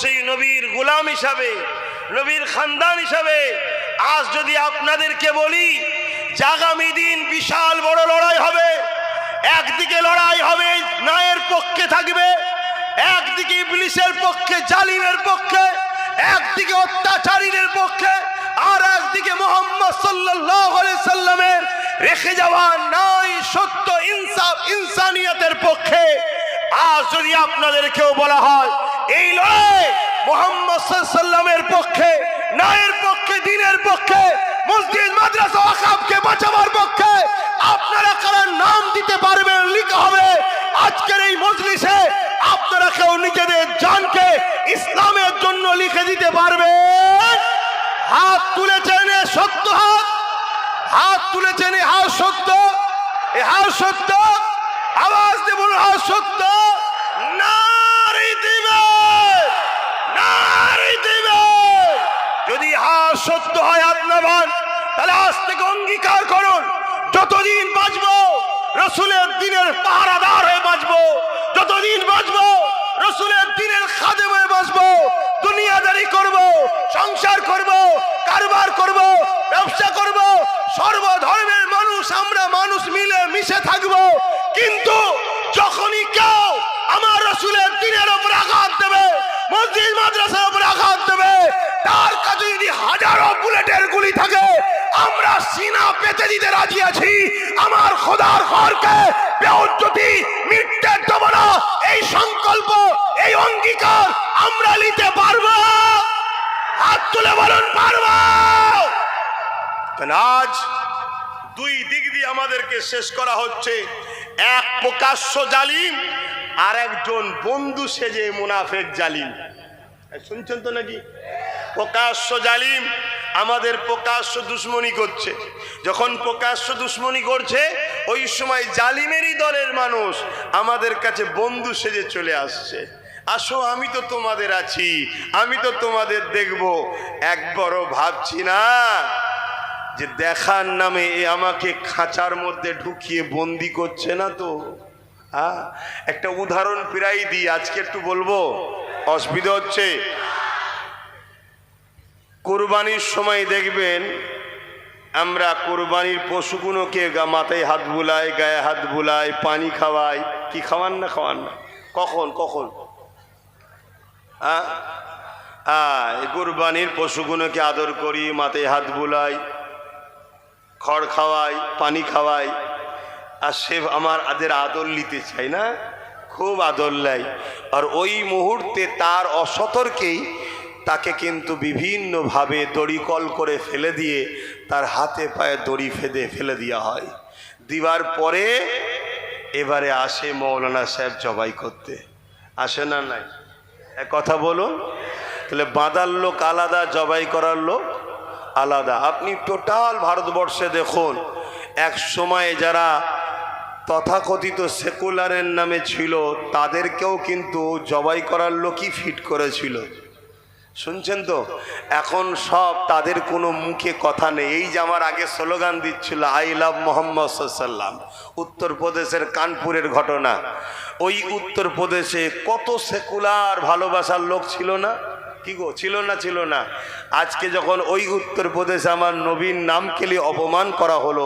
সেই নবীর গোলাম হিসাবে, নবীর খানদান হিসাবে আজ যদি আপনাদেরকে বলি যে আগামী দিন বিশাল বড় লড়াই হবে, একদিকে লড়াই হবে ন্যায়ের পক্ষে থাকবে, একদিকে ইবলিসের পক্ষে, জালিমের পক্ষে, একদিকে অত্যাচারীদের পক্ষে, আর একদিকে মুহাম্মদ সাল্লাল্লাহু আলাইহি সাল্লামের রেখে যাওয়া ন্যায় সত্য ইনসাফ ইনসানিয়তের পক্ষে। আজ যদি আপনাদেরকেও বলা হয় এই লড়াই মুহাম্মদ সাল্লাল্লাহু আলাইহি সাল্লামের পক্ষে, ন্যায়ের পক্ষে, দ্বীনের পক্ষে, মসজিদ মাদ্রাসা ওয়াকফকে বাঁচাবার পক্ষে, আপনারা কারা নাম দিতে পারবেন? লিখা হবে আজকের এই মজলিসে। আপনারা কেউ নিজেদের জানকে ইসলামের জন্য লিখে দিতে পারবেন? হাত তুলেছেন সত্য, হাত হাত তুলেছেন, হাত সত্য, এ হাত সত্য, আওয়াজ দিয়ে বলুন হাত সত্য। নারী দিবে, নারী দিবে। যদি হাত সত্য হয় আপনার, তাহলে আজ থেকে অঙ্গীকার করুন যতদিন বাঁচবো রসুলের দিনের পাহারাদার হয়ে বাঁচবো, যতদিন বাঁচবো রসুলের দিনের খাদেম হয়ে বাঁচবো, দুনিয়াদারি করব, সংসার করব, কারবার করব, ব্যবসা করব, সর্বধর্মের মানুষ আমরা মানুষ মিলে মিশে থাকবো। কিন্তু যখনই কেউ আমার রসুলের দিনের উপর আঘাত দেবে, মসজিদ মাদ্রাসার উপর আঘাত দেবে, তার কাছে যদি হাজারো বুলেটের গুলি থাকে আমরা সিনা পেতে দিতে রাজি আছি। আমার খোদার ঘরকে বেউজ্জতি মিটতে দেব না, এই সংকল্প, এই অঙ্গীকার আমরা নিতে পারবো। হাত তুলে বলুন পারবো। আজ দুই দিক দিয়ে আমাদেরকে শেষ করা হচ্ছে, এক প্রকাশ্য জালিম আর একজন বন্ধু সেজে মুনাফেক জালিম। শুনছেন তো নাকি? প্রকাশ্য জালিম আমাদের প্রকাশ্য দুশ্মনী করছে, যখন প্রকাশ্য দুশ্মনী করছে ওই সময় জালিমেরই দলের মানুষ আমাদের কাছে বন্ধু সেজে চলে আসছে। আসো আমি তো তোমাদের আছি, আমি তো তোমাদের দেখব। একবারও ভাবছি না যে দেখার নামে এ আমাকে খাঁচার মধ্যে ঢুকিয়ে বন্দি করছে না তো। একটা উদাহরণ প্রায় দিই, আজকে একটু বলবো, অসুবিধা হচ্ছে। কুরবানির সময় দেখবেন আমরা কুরবানির পশুগুলোকে মাথায় হাত বুলাই, গায়ে হাত বুলাই, পানি খাওয়াই। কি খাওয়ান না? খাওয়ান না? কখন কখন? কুরবানির পশুগুলোকে আদর করি, মাথায় হাত বুলাই, খড় খাওয়াই, পানি খাওয়াই, আর সে আমাদের আদর নিতে চাই না, খুব আদর লাই। আর ওই মুহূর্তে তার অসতর্কেই তাকে কিন্তু বিভিন্নভাবে দড়িকল করে ফেলে দিয়ে তার হাতে পায়ে দড়ি ফেলে দেওয়া হয়। দিবার পরে এবারে আসে মৌলানা সাহেব জবাই করতে, আসে না? নাই? এক কথা বলুন, তাহলে বাঁধার লোক আলাদা, জবাই করার লোক আলাদা। আপনি টোটাল ভারতবর্ষে দেখুন, এক সময় যারা তথাকথিত সেকুলারের নামে ছিল তাদেরকেও কিন্তু জবাই করার লোকই ফিট করেছিল। শুনছেন তো? এখন সব তাদের কোনো মুখে কথা নেই। এই যে আমার আগে স্লোগান দিচ্ছিল আই লাভ মোহাম্মদ সাল্লাম, উত্তরপ্রদেশের কানপুরের ঘটনা। ওই উত্তরপ্রদেশে কত সেকুলার ভালোবাসার লোক ছিল না? কি গো, ছিল না? ছিল না? আজকে যখন ওই উত্তরপ্রদেশে আমার নবীর নামকে নিয়ে অপমান করা হলো,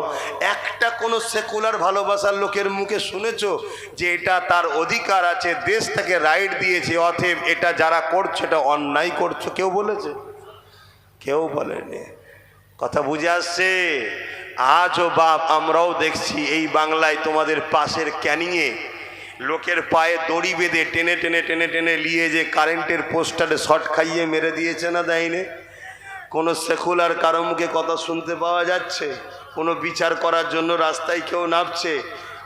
একটা কোনো সেকুলার ভালোবাসার লোকের মুখে শুনেছো যে এটা তার অধিকার আছে, দেশ থেকে রাইট দিয়েছে, অতএব এটা যারা করছে এটা অন্যায় করছো? কেউ বলেছে? কেউ বলেনি। কথা বুঝে আসছে? আজও বাপ আমরাও দেখছি এই বাংলায় তোমাদের পাশের ক্যানিংয়ে লোকের পায়ে দড়ি বেঁধে টেনে টেনে টেনে টেনে নিয়ে যে কারেন্টের পোস্টারে শর্ট খাইয়ে মেরে দিয়েছে না? দেয়নি? কোনো সেকুলার কারো মুখে কথা শুনতে পাওয়া যাচ্ছে? কোনো বিচার করার জন্য রাস্তায় কেউ নামছে?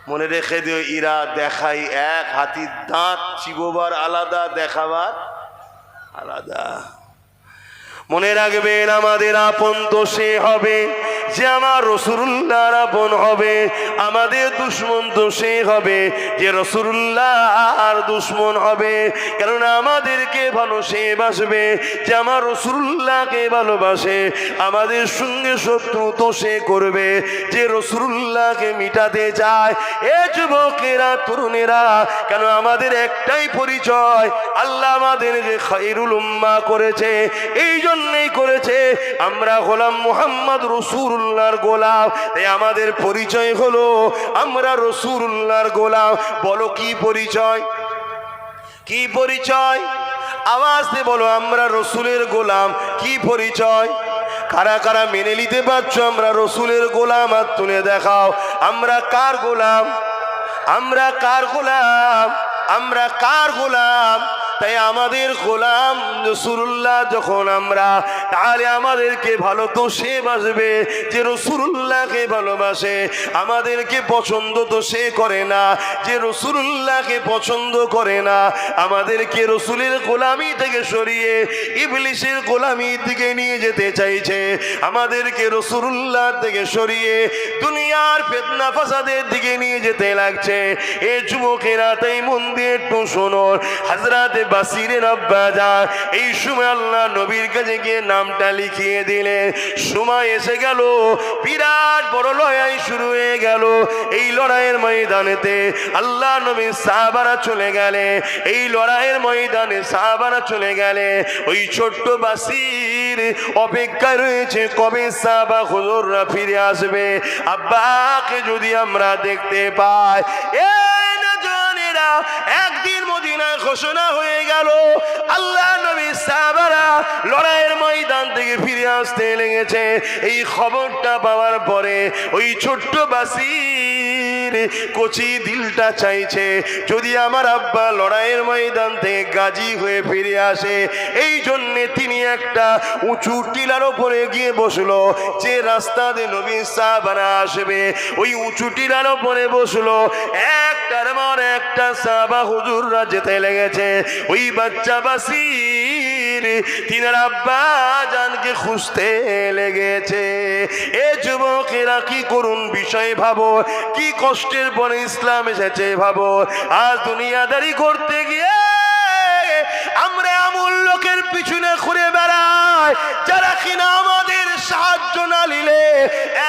মনে রেখে দিও, ইরা দেখাই এক, হাতির দাঁত চিবোবার আলাদা, দেখাবার আলাদা। মনে রাখবেন আমাদের আপন তো সে হবে যে আমার রাসূলুল্লাহর আপন হবে, আমাদের দুশমন তো সে হবে যে রাসূলুল্লাহর দুশমন হবে। কেননা আমাদেরকে ভালো সে বাসবে যে আমার রাসূলুল্লাহকে ভালোবাসে, আমাদের সঙ্গে শত্রু তো সে করবে যে রাসূলুল্লাহকে মিটাতে চায়। এ যুবকেরা, তরুণেরা, কেন আমাদের একটাই পরিচয়, আল্লাহ আমাদেরকে খায়রুল উম্মাহ করেছে, এই জন্যই করেছে আমরা গোলাম মুহাম্মদ রাসূলুল্লাহর গোলাম। তাই আমাদের পরিচয় হলো আমরা রাসূলুল্লাহর গোলাম। বলো কি পরিচয়? কি পরিচয়? আওয়াজ দিয়ে বলো আমরা রসুলের গোলাম। কি পরিচয়? কারা কারা মেনে নিতে পারছো আমরা রসুলের গোলাম? আর তুলে দেখাও। আমরা কার গোলাম? আমরা কার গোলাম? আমরা কার গোলাম? তাই আমাদের গোলাম রাসূলুল্লাহ যখন আমরা, তাহলে আমাদেরকে ভালো তো সে বাসবে যে রাসূলুল্লাহকে ভালোবাসে। আমাদেরকে পছন্দ তো সে করে না যে রাসূলুল্লাহকে পছন্দ করে না। আমাদেরকে রাসূলের গোলামি থেকে সরিয়ে ইবলিসের গোলামির দিকে নিয়ে যেতে চাইছে। আমাদেরকে রাসূলুল্লাহ থেকে সরিয়ে দুনিয়ার ফিতনা ফাসাদের দিকে নিয়ে যেতে লাগছে। এ যুবকেরা, তাই মন দিয়ে একটু শোনো। হযরত বাসিরের আব্বা যান এই সময় আল্লাহ নবীর কাছে গিয়ে নামটা লিখিয়ে দিলেন। সময় এসে গেল, বিরাট বড় লড়াই শুরু হয়ে গেল। এই লড়াইয়ের ময়দানেতে আল্লাহ নবীর সাহাবারা চলে গেলে, এই লড়াইয়ের ময়দানে সাহাবারা চলে গেলে। ওই ছোট্ট বাসির অপেক্ষায় রয়েছে কবে সাহাবা হুজুররা ফিরে আসবে, আব্বাকে যদি আমরা দেখতে পাই। একদিন মদিনায় ঘোষণা হয়ে গেল, আল্লাহ নবী সাহাবারা লড়াইয়ের ময়দান থেকে ফিরে আসতে লেগেছে। এই খবরটা পাওয়ার পরে ওই ছোট্ট বাসির কচি দিলটা চাইছে যদি আমার আব্বা লড়াইয়ের ময়দান থেকে গাজী হয়ে ফিরে আসে। এই জন্যে তিনি একটা উঁচু টিলার উপরে গিয়ে বসলো, যে রাস্তা দিয়ে নবী সাহাবারা আসবে ওই উঁচু টিলার উপরে বসলো। একটার পর একটা সাহাবা হুজুররা যেতে লেগেছে। ওই বাচ্চা বাসির তিনার আব্বা জানকে খুঁজতে লেগেছে। এ যুবকেরা, কি করুন বিষয় ভাবো, কি কষ্টের পরে ইসলাম এসেছে ভাবো। আজ দুনিয়াদারি করতে গিয়ে আমরা এমন লোকের পিছনে ঘুরে বেড়াই যারা কিনা আমাদের সাহায্য না নিলে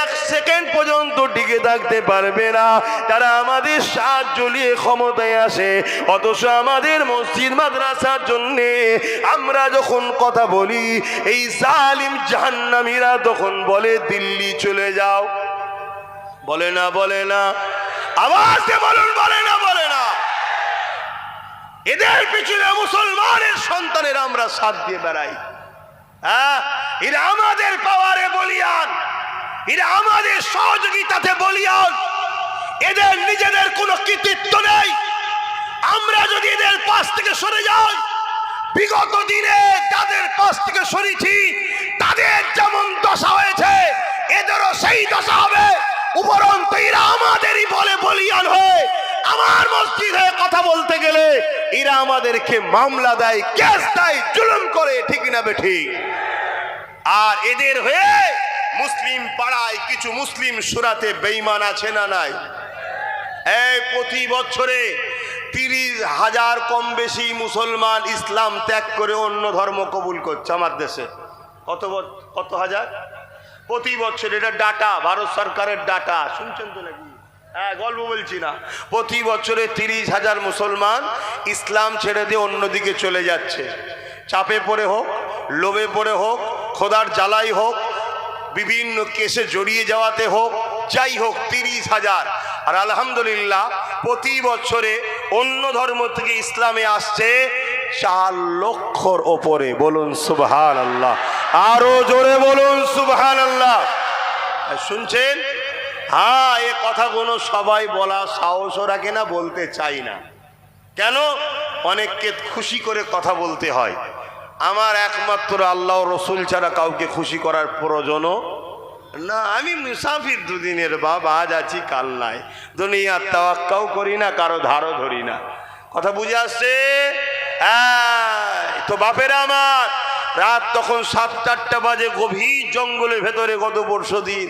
এক সেকেন্ড পর্যন্ত টিকে থাকতে পারবে না। তারা আমাদের সাহায্য নিয়ে ক্ষমতায় আসে, অথচ আমাদের মসজিদ মাদ্রাসার জন্যে আমরা যখন কথা বলি, এই জালিম জাহান্নামীরা তখন বলে দিল্লি চলে যাও। বলে না? বলে না? আওয়াজে বলুন, বলে না? বলে না? এদের পিছনে মুসলমানের সন্তানের আমরা সাথ দিয়ে বেড়াই। হ্যাঁ, এরা আমাদের পাওয়ারে বলিয়ান, এরা আমাদের সহযোগিতাতে বলিয়ান। এদের নিজেদের কোনো কৃতিত্ব নেই। আমরা যদি এদের পাশ থেকে সরে যাই, বিগত দিনে যাদের পাশ থেকে সরেছি তাদের যেমন দশা হয়েছে এদেরও সেই দশা হবে। উপরন্তু এরা আমাদেরই বলে বলিয়ান হয়ে আমার মসজিদে কথা বলতে গেলে এরা আমাদেরকে মামলা দেয়, কেস দেয়, জুলুম করে। ঠিক না বেঠিক? আর এদের হয়ে মুসলিম পাড়ায় কিছু মুসলিম সুরাতে বেঈমান আছে না নাই? এই প্রতি বছরে 30,000 কম বেশি মুসলমান ইসলাম ত্যাগ করে অন্য ধর্ম কবুল করছে আমার দেশে। কত হাজার প্রতি বছর? এটা ডাটা, ভারত সরকারের ডাটা। শুনছেন তো নাকি? হ্যাঁ, গল্প বলছি না। প্রতি বছরে 30,000 মুসলমান ইসলাম ছেড়ে দিয়ে অন্যদিকে চলে যাচ্ছে। চাপে পড়ে হোক, লোভে পড়ে হোক, খোদার জ্বালাই হোক, বিভিন্ন কেসে জড়িয়ে যাওয়াতে হোক, যাই হোক 30,000। আর আলহামদুলিল্লাহ প্রতি বছরে অন্য ধর্ম থেকে ইসলামে আসছে 4 লক্ষর ওপরে। বলুন সুবহানাল্লাহ, আরো জোরে বলুন সুবহানাল্লাহ। শুনছেন? হ্যাঁ, এ কথাগুলো সবাই বলা সাহসও রাখে না, বলতে চাই না। কেন? অনেককে খুশি করে কথা বলতে হয়। আমার একমাত্র আল্লাহ রসুল ছাড়া কাউকে খুশি করার প্রয়োজনও না। আমি মুসাফির, দুদিনের বাপ, আজ আছি কাল নাই। দুনিয়ার তাওয়াক্কাও করি না, কারো ধারও ধরি না। কথা বুঝে আসছে? হ্যাঁ, তো বাপেরা আমার, রাত তখন 7-8টা বাজে, গভীর জঙ্গলের ভেতরে গত বর্ষদিন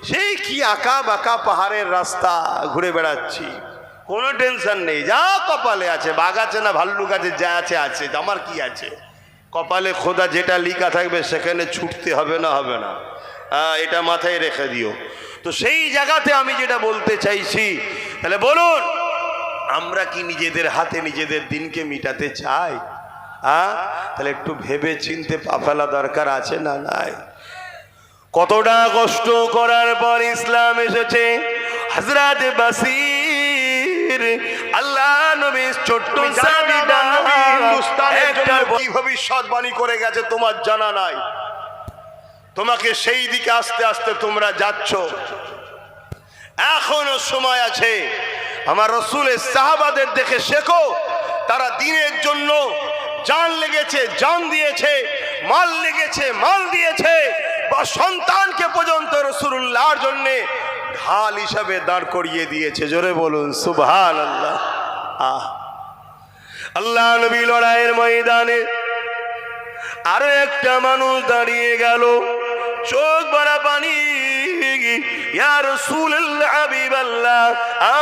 সেই কি আঁকা বাঁকা পাহাড়ের রাস্তা ঘুরে বেড়াচ্ছি, কোনো টেনশন নেই, যা কপালে আছে, বাঘ আছে না ভাল্লুক আছে, যা আছে আছে, আমার কি আছে, কপালে খোদা যেটা লিখা থাকবে সেখানে ছুটতে হবে না, হবে না, এটা মাথায় রেখে দিও। তো সেই জায়গাতে আমি যেটা বলতে চাইছি, তাহলে বলুন আমরা কি নিজেদের হাতে নিজেদের দিনকে মিটাতে চাই? তাহলে একটু ভেবে চিনতে পা ফেলা দরকার আছে না নাই? কতটা কষ্ট করার পর ইসলাম এসেছে। হযরত বাসীর আল্লাহ নবী ছোট্ট সাহাবীটা হিন্দুস্তানের জন্য কি ভবিষ্যৎবাণী করে গেছে তোমার জানা নাই। তোমাকে সেই দিকে আস্তে আস্তে তোমরা যাচ্ছ, এখনো সময় আছে। আমার রাসূলের সাহাবাদের দেখে শেখো, তারা দ্বীনের জন্য জান লেগেছে, জান দিয়েছে, মাল লেগেছে, মাল দিয়েছে, বা সন্তানকে পর্যন্ত রাসূলুল্লাহর জন্য ঢাল হিসাবে দাঁড় করিয়ে দিয়েছে। জোরে বলুন সুবহানাল্লাহ। আল্লাহ নবী লড়াইয়ের ময়দানে আরো একটা মানুষ দাঁড়িয়ে গেল, চোখ ভরা পানি। ইয়া রাসূলুল্লাহ, হাবিবাল্লাহ,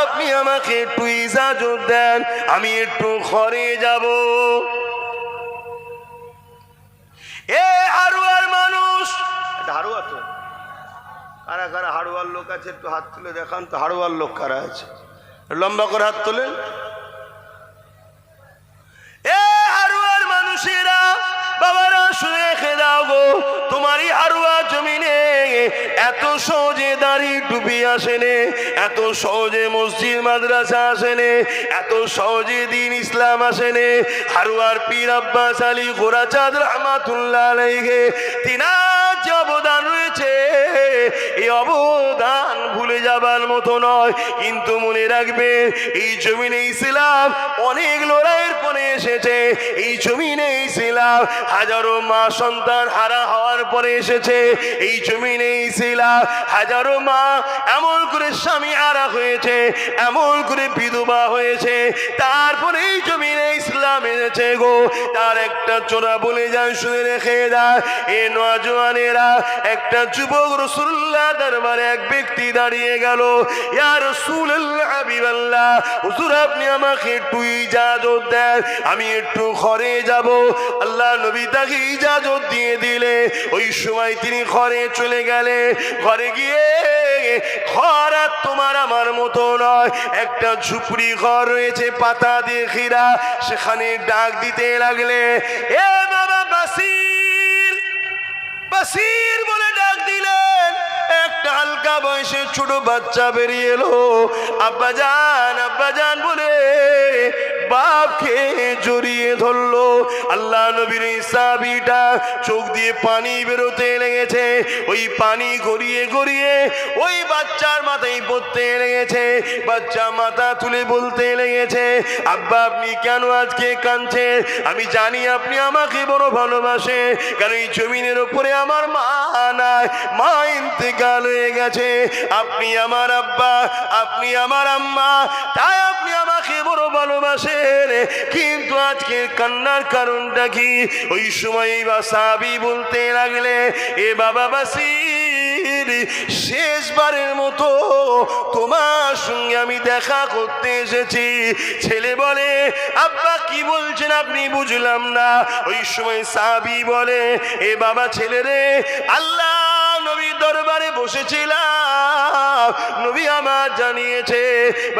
আপনি আমাকে একটু ইজাজত দেন, আমি একটু ঘরে যাব। এ হারুয়ার মানুষ, এটা হারুয়া তো, কারা কারা হারুয়ার লোক আছে একটু হাত তুলে দেখান তো, হারুয়ার লোক কারা আছে, লম্বা করে হাত তোলেন। এ হারুয়ার মানুষেরা, বাবারা শুনে রেখে দাও গো, তোমারই হারুয়া জমিনে এত সহজে দাড়ি টুপি আসেনে, এত সহজে মসজিদ মাদ্রাসা আসেনে, এত সহজে দ্বীন ইসলাম আসেনে। হারুয়ার পীর আব্বাস আলী গোরাচাঁদ রহমাতুল্লাহ আলাইহি তিনার যে অবদান রয়েছে, এই অবদান ভুলে যাবার মতো নয়। কিন্তু মনে রাখবে, এই জমিনে ইসলাম অনেক লড়াইয়ের পরে এসেছে। এই জমিনে ইসলাম হাজারো মা সন্তান হারা হওয়ার পরে এসেছে। এই জমিনে ইসলাম হাজারো মা এমন করে স্বামী হারা হয়েছে, এমন করে বিধবা হয়েছে, তারপরে এই জমিনে ইসলাম এসেছে গো। তার একটা চোরা বলে যায়, শুনে রেখে দেয়। এ নওজওয়ানেরা, একটা যুবক রাসূলুল্লাহ দরবারে এক ব্যক্তি দাঁড়িয়ে গেল। ইয়া রাসূলুল্লাহ, হাবিবাল্লাহ, হুজুর আপনি আমাকে একটু ইজাজত দেন, আমি একটু ঘরে যাব। আল্লাহ নবী তাকে ইজাজত দিয়ে দিলে। ওই সময় তিনি ঘরে চলে গেলে। ঘরে গিয়ে, ঘর আর তোমার আমার মতো নয়, একটা ঝুপড়ি ঘর রয়েছে পাতা দিয়ে ঘেরা, সেখানে ডাক দিতে লাগলে, এ বাবা বাসির, বাসির বলে ডাক দিলেন। একটা হালকা বয়সে ছোট বাচ্চা বেরিয়ে এলো। আব্বাজান, আব্বাজান বলে বাপকে জড়িয়ে ধরলো। আল্লাহ নবীর সাহাবীটা চোখ দিয়ে পানি বেরোতে লেগেছে। ওই পানি গড়িয়ে গড়িয়ে ওই বাচ্চার মাথায় পড়তে লেগেছে। বাচ্চা মাথা তুলে বলতে লেগেছে, আব্বা আপনি কেন আজকে কাঁদছেন? আমি জানি আপনি আমাকে বড় ভালোবাসে, কারণ এই জমিনের উপরে আমার মা নাই, মা ইন্তেকাল হয়ে গেছে। আপনি আমার আব্বা, আপনি আমার আম্মা, তাই আপনি আমাকে বড় ভালোবাসেন। কিন্তু আজকে কান্নার কারণটা কি? ওই সময় সাহাবী বলতে লাগলে, এ বাবা বাসির, শেষবারের মতো তোমার সঙ্গে আমি দেখা করতে এসেছি। ছেলে বলে, আব্বা কি বলছেন আপনি? বুঝলাম না। ওই সময় সাহাবী বলে, এ বাবা ছেলে রে, আল্লাহ নবী দরবারে বসেছিলাম, নবী আমার জানিয়েছে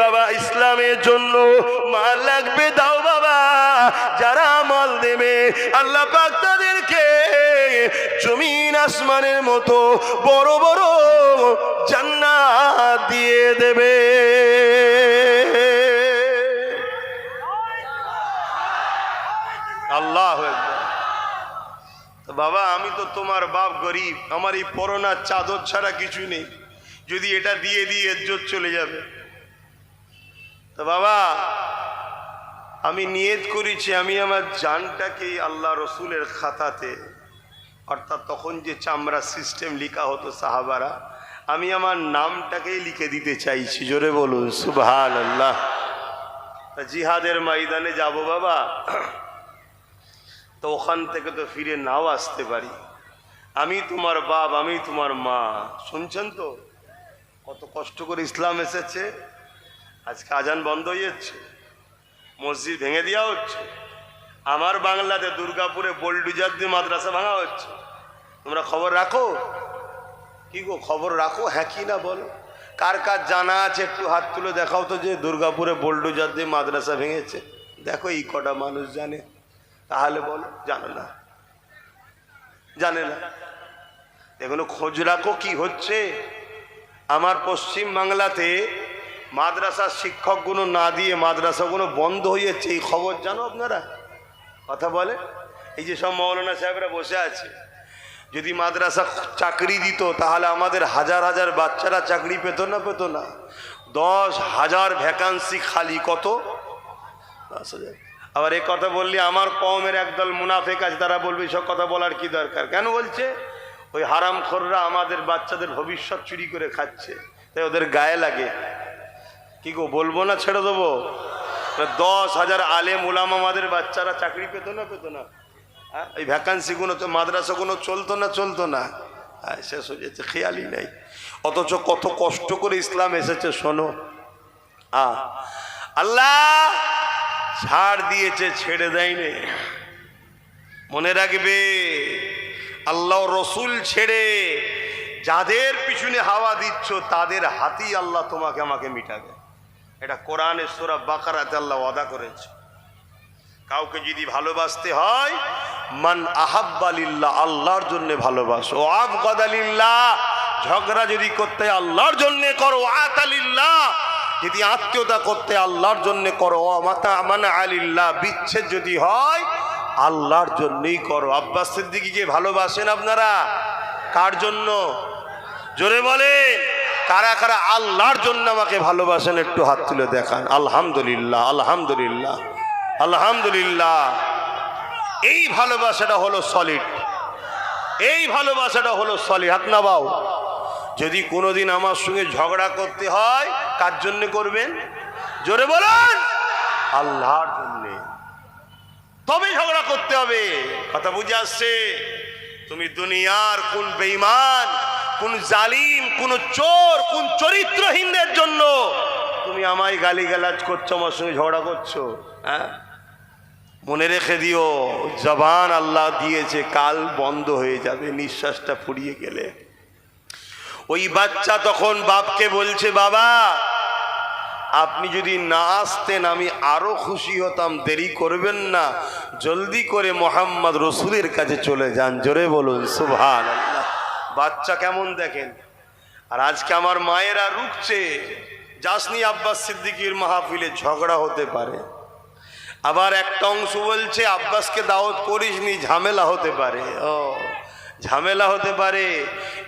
বাবা ইসলামের জন্য মাল লাগবে, দাও বাবা। যারা মাল দেবে আল্লাহ পাক তাদেরকে জমিন আসমানের মতো বড় বড় জান্নাত দিয়ে দেবে। আল্লাহু আকবার। বাবা আমি তো তোমার বাপ, গরিব, আমার এই পরনার চাদর ছাড়া কিছু নেই, যদি এটা দিয়ে দিয়ে ইজ্জত চলে যাবে। তো বাবা আমি নিয়ত করেছি, আমি আমার জানটাকে আল্লাহ রসুলের খাতাতে, অর্থাৎ তখন যে চামড়া সিস্টেম লিখা হতো সাহাবারা, আমি আমার নামটাকেই লিখে দিতে চাইছি। জোরে বলুন সুবহানাল্লাহ। জিহাদের ময়দানে যাব বাবা, তো ওখান থেকে তো ফিরে নাও আসতে পারি। আমি তোমার বাপ, আমি তোমার মা। শুনছেন তো কত কষ্ট করে ইসলাম এসেছে। আজকে আজান বন্ধ হয়ে যাচ্ছে, মসজিদ ভেঙে দেওয়া হচ্ছে। আমার বাংলাতে দুর্গাপুরে বোলডুজার দিয়ে মাদ্রাসা ভাঙা হচ্ছে। তোমরা খবর রাখো? কি গো, খবর রাখো? হ্যাঁ কি না বলো? কার কার জানা আছে একটু হাত তুলে দেখাও তো, যে দুর্গাপুরে বোলডুজার দিয়ে মাদ্রাসা ভেঙেছে। দেখো এই কটা মানুষ জানে, তাহলে বলো। জানে না, জানে না। এগুলো খোঁজ রাখো কি হচ্ছে। আমার পশ্চিম বাংলাতে মাদ্রাসার শিক্ষকগুলো না দিয়ে মাদ্রাসাগুলো বন্ধ হয়ে যাচ্ছে, এই খবর জানো আপনারা? কথা বলে। এই যে সব মৌলানা সাহেবরা বসে আছে, যদি মাদ্রাসা চাকরি দিত তাহলে আমাদের হাজার হাজার বাচ্চারা চাকরি পেত না? পেত না? 10,000 ভ্যাকান্সি খালি। কত? 10,000। আবার এই কথা বললে আমার কওমের একদল মুনাফিক আছে, তারা বলবে সব কথা বলার কি দরকার। কেন বলছে? ওই হারামখোররা আমাদের বাচ্চাদের ভবিষ্যৎ চুরি করে খাচ্ছে, তাই ওদের গায়ে লাগে। কি গো, বলবো না ছেড়ে দেবো? 10,000 আলেম উলামা আমাদের বাচ্চারা চাকরি পেত না? পেত না? এই ভ্যাকান্সিগুলো তো মাদ্রাসাগুলো চলতো না? চলতো না? শেষ হয়ে যাচ্ছে, খেয়ালই নাই। অথচ কত কষ্ট করে ইসলাম এসেছে। শোনো, আল্লাহ ছাড় দিয়েছে, ছেড়ে দেয়নি। মনে রাখবে, আল্লাহ রসুল ছেড়ে যাদের পিছনে হাওয়া দিচ্ছ তাদের হাতেই আল্লাহ তোমাকে আমাকে মিটাবে। এটা কোরআনের সূরা বাকারাতে আল্লাহ ওয়াদা করেছে। কাউকে যদি ভালোবাসতে হয়, মান আহাব্বা লিল্লাহ, আল্লাহর জন্য ভালোবাসো। ও আবগাদা লিল্লাহ, ঝগড়া যদি করতে আল্লাহর জন্য করো। আতা লিল্লাহ, যদি আত্মীয়তা করতে আল্লাহর জন্য করো। মাতা মানা আলিল্লাহ, বিচ্ছেদ যদি হয় আল্লাহর জন্যই করো। আব্বাস সিদ্দিকীকে ভালোবাসেন আপনারা? কার জন্য? জোরে বলে, কারা কারা আল্লাহর জন্য আমাকে ভালোবাসেন একটু হাত তুলে দেখান। আলহামদুলিল্লাহ, আলহামদুলিল্লাহ, আলহামদুলিল্লাহ। এই ভালোবাসাটা হলো সলিড, এই ভালোবাসাটা হলো সলিড। হাত নামাও। যদি কোনোদিন আমার সঙ্গে ঝগড়া করতে হয়, কার জন্য করবেন? জোরে বলেন, আল্লাহর জন্যে। তবে ঝগড়া করতে হবে। কথা বুঝে আসছে? তুমি দুনিয়ার কোন বেঈমান, কোন জালিম, কোন চোর, কোন চরিত্রহীনদের জন্য তুমি আমায় গালিগালাজ করছো, আমার সঙ্গে ঝগড়া করছো? হ্যাঁ, মনে রেখে দিও, জবান আল্লাহ দিয়েছে, কাল বন্ধ হয়ে যাবে নিঃশ্বাসটা ফুরিয়ে গেলে। ওই বাচ্চা তখন বাপকে বলছে, বাবা আপনি যদি না আসতেন আমি আরো খুশি হতাম, দেরি করবেন না, জলদি করে মোহাম্মদ রসুলের কাছে চলে যান। জোরে বলুন সুবহানাল্লাহ। বাচ্চা কেমন দেখেন। আর আজকে আমার মায়েরা রুখছে, যাসনি আব্বাস সিদ্দিকীর মাহফিলে, ঝগড়া হতে পারে। আবার একটা অংশ বলছে আব্বাসকে দাওয়াত করিসনি, ঝামেলা হতে পারে। ও ঝামেলা হতে পারে,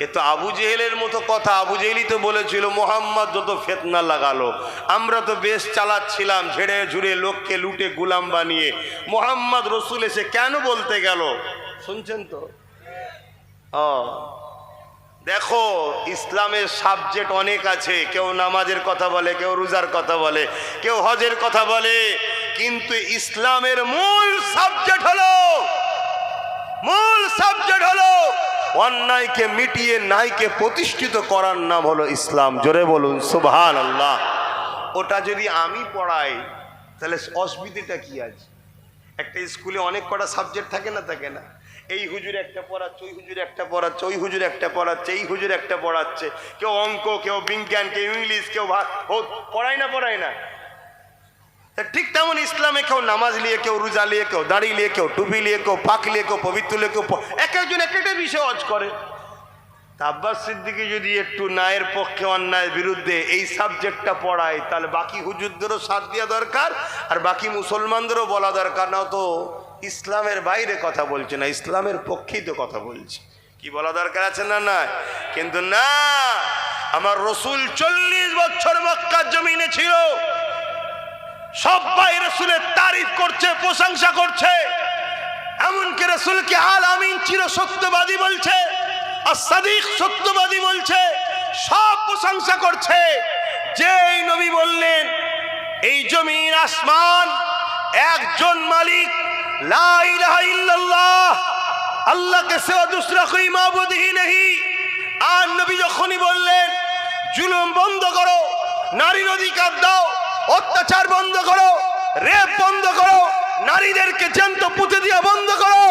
এ তো আবু জেহেলের মতো কথা। আবু জেহেলই তো বলেছিল মোহাম্মদ যত ফিতনা লাগালো, আমরা তো বেশ চালাচ্ছিলাম, ঝেড়ে ঝুড়ে লোককে লুটে গুলাম বানিয়ে। মোহাম্মদ রসুল এসে কেন বলতে গেল? শুনছেন তো? দেখো, ইসলামের সাবজেক্ট অনেক আছে। কেউ নামাজের কথা বলে, কেউ রোজার কথা বলে, কেউ হজের কথা বলে, কিন্তু ইসলামের মূল সাবজেক্ট হলো অন্যায়কে মিটিয়ে ন্যায়কে প্রতিষ্ঠিত করার নাম হলো ইসলাম। জোরে বলুন সুবহানাল্লাহ। ওটা যদি আমি পড়াই তাহলে অসুবিধাটা কি আছে? একটা স্কুলে অনেক কটা সাবজেক্ট থাকে না? থাকে না? এই হুজুর একটা পড়াচ্ছে, ওই হুজুর একটা পড়াচ্ছে, ওই হুজুর একটা পড়াচ্ছে, এই হুজুর একটা পড়াচ্ছে। কেউ অঙ্ক, কেউ বিজ্ঞান, কেউ ইংলিশ, কেউ পড়ায় না? পড়ায় না? ঠিক তেমন ইসলামে কেউ নামাজ নিয়ে, কেউ রোজা নিয়ে, কেউ দাড়ি নিয়ে, কেউ টুপি নিয়ে, কেউ পাক নিয়ে, কেউ পবিত্র নিয়ে, কেউ এক একজন এক একটা বিষয় হজ করে। আব্বাস সিদ্দিকী যদি একটু ন্যায়ের পক্ষে অন্যায়ের বিরুদ্ধে এই সাবজেক্টটা পড়ায়, তাহলে বাকি হুজুরদেরও সাথ দেওয়া দরকার, আর বাকি মুসলমানদেরও বলা দরকার। না তো ইসলামের বাইরে কথা বলছে না, ইসলামের পক্ষেই তো কথা বলছে। কি বলা দরকার আছে না? না, কিন্তু না, আমার রসুল 40 বছর মক্কার জমিনে ছিল, সবাই রসুলের তারিফ করছে, প্রশংসা করছে। এমনকি রসুলকে আল আমিন চির সত্যবাদী বলছে, as-সাদিক সত্যবাদী বলছে, সব প্রশংসা করছে। যেই নবী বললেন এই জমিন আসমান একজন মালিক, ला इलाहा इल्लल्लाह, अल्लाह के सिवा दूसरा कोई माबूद ही नहीं। আর নবী যখনই বললেন জুলুম বন্ধ করো, নারীর অধিকার দাও, অত্যাচার বন্ধ করো, রেপ বন্ধ করো, নারীদেরকে জ্যান্ত পুঁতে দেওয়া বন্ধ করো,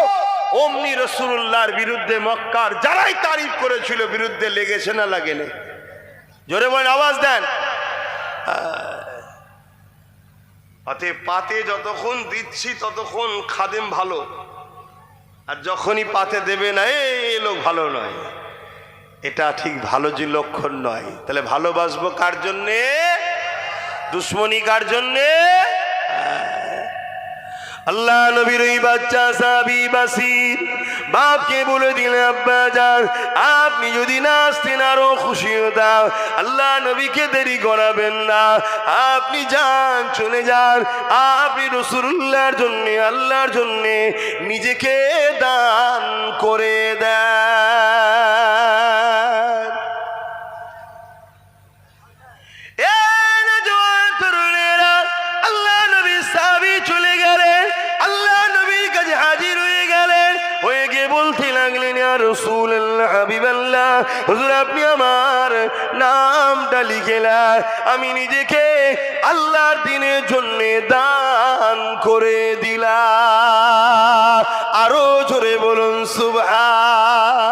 অমনি রাসূলুল্লাহর বিরুদ্ধে মক্কার যারাই তারিফ করেছিল বিরুদ্ধে লেগেছে না লাগেনি? জোরে বলেন, আওয়াজ দেন। অতএব পাতে যতক্ষণ দিচ্ছি ততক্ষণ খাদেম ভালো, আর যখনই পাতে দেবে না এই লোক ভালো নয়, এটা ঠিক ভালো যে লক্ষণ নয়। তাহলে ভালোবাসবো কার জন্যে? দুশ্মনী কার জন্যে? আল্লাহ নবীর ওই বাচ্চা সাহাবী বাসির বাপকে বলে দিলেন, আব্বা যান আপনি যদি না আসতেন আরো খুশি হতাম। আল্লাহ নবীকে দেরি করাবেন না, আপনি যান, চলে যান, আপনি রাসূলুল্লাহর জন্য আল্লাহর জন্য নিজেকে দান করে দেন। আল্লাহ নবী সাহাবী চলে গেলেন, আল্লাহ নবীর কাছে হাজির হয়ে গেলেন, হয়ে গিয়ে বলতে লাগলেন, ইয়া রাসূলুল্লাহ, হাবিবাল্লাহ, হুজুর আপনি আমার নামটা লিখেলেন, আমি নিজেকে আল্লাহর দ্বীনের জন্য দান করে দিলাম। আরো জোরে বলুন সুবহান।